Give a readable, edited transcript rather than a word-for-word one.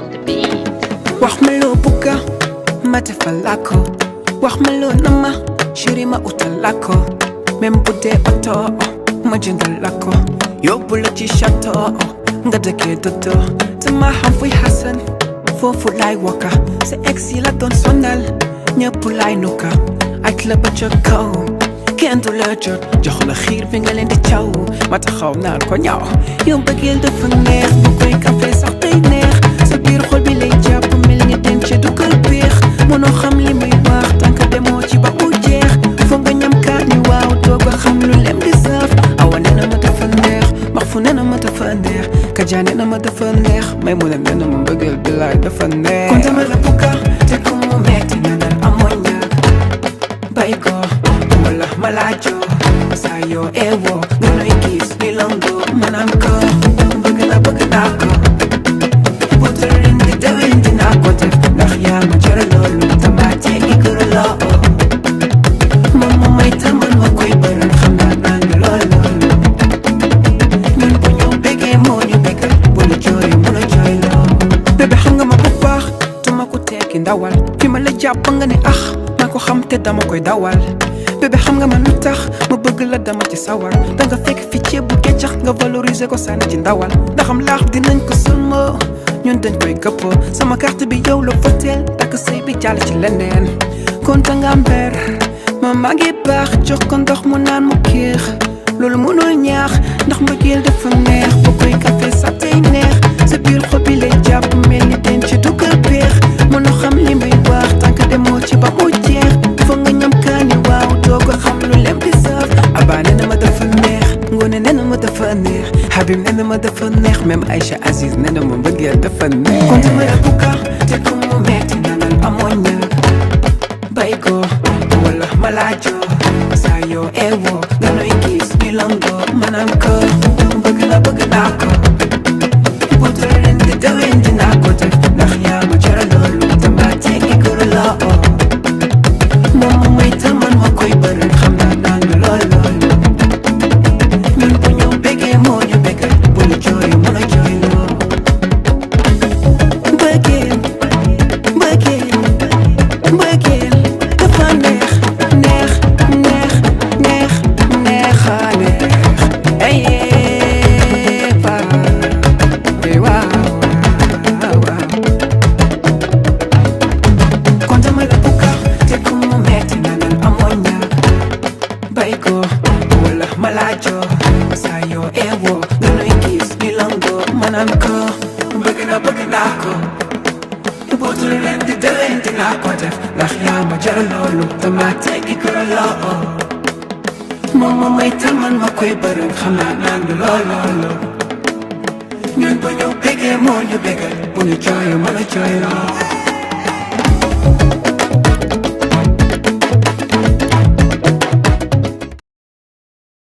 on the beat. wax ma loo bugga ma defal la ko wax ma loo nama chéri ma utal la ko même bu dee oto ma jëndal la ko yóbbu la ci château nga dëkkee dodo te ma xam fuy Hassan foofu laay wokka sa ex yi la doon sonal ñëpp laay nukka aj la ba ca kaw kenn du la jot jox la xiir bi nga leen di caw ma taxaw naan ko ñaaw yow bëggeel dafa neex bu koy café sax day neex sa biir xol bi lay jàpp mel ni denc du ko biix mënoo xam li muy wax tànk demoo ci ba mu jeex foog nga ñam kaat ni waaw doog a xam lu lem di saf awa nee na ma dafa neex max fu nee na ma dafa neex kajaa nee na ma dafa neex may mu ne nee na ma bëggeel bi laay dafa neex kon dama la bugga te ku mu metti na nal amoon ñaar bay ko wala malajo saa yoo eewoo nga nuy gis ni lango manaan ko bëgg naa ko bu tërin di déwén dinaa ko def ndax yaa ma jëre loolu dama teggi kër loo moom ma may tamal ma koy bëral xam naa naan loolu ñun bu ñu bëggee moo ñu bëggal bu la jooy mën a jooy loo bébé xam nga ma bu baax duma ko tekki ndawal fi ma la jàpp nga ne maa ko xam te dama koy dawal bébé xam nga man lu tax ma bëgg la dama ci sawar danga fekk fi ceeb bu keccax nga valoriser ko sànni ci ndawal ndaxam laax dinañ ko sulmoo ñun dañ koy gëppoo sama carte bi yow la voteel takk sëy bi jàll ci leneen konta nga mber ma maa ngi baax jox ko ndox mu naan mu kiix loolu mënul ñaax ndax mbëggeel dafa neex boo koy café sax tey neex sa biir xol bi lay jàpp mel ni denc du ko peex mënoo xam li muy wax tànk demoo ci ba mu jeex foog nga ñam kaani waaw doog a xam lu lem di saf Abba nee na ma dafa neex Ngoné nee na ma dafa neex Habib nee na ma dafa neex même Aïcha Aziz nee na ma mbëggeel dafa neex kon dama la bugga te ku mu metti na nal amoon ñaar bay ko wala malaajo saa yoo eewoo nga nuy gis ni lango manaan ko bëgg naa ko bu tërin di déwén dinaa ko def ndax yaa ma jëre loolu dama teggi kër loo moom ma may tamal ma koy bëral xam naa naan loolu ñun bu ñu bëggee moo ñu bëggal bu la jooy mën a jooy loo mbëggeel dafa neex neexaane waaw kon dama la bugga te ku mu metti na nal amoon ñaar bay ko wala malaajo saa yoo eewoo nga nuy gis ni lango manaan ko bëgg naa ko bootul leen di déwén dinaa ko def ndax yaa ma jëre loolu dama teggi kër loo moom ma may tamal ma koy bëral xam naa naan loolu ñun bu ñu bëggee moo ñu bëggal bu ñu jooy mën a jooy loo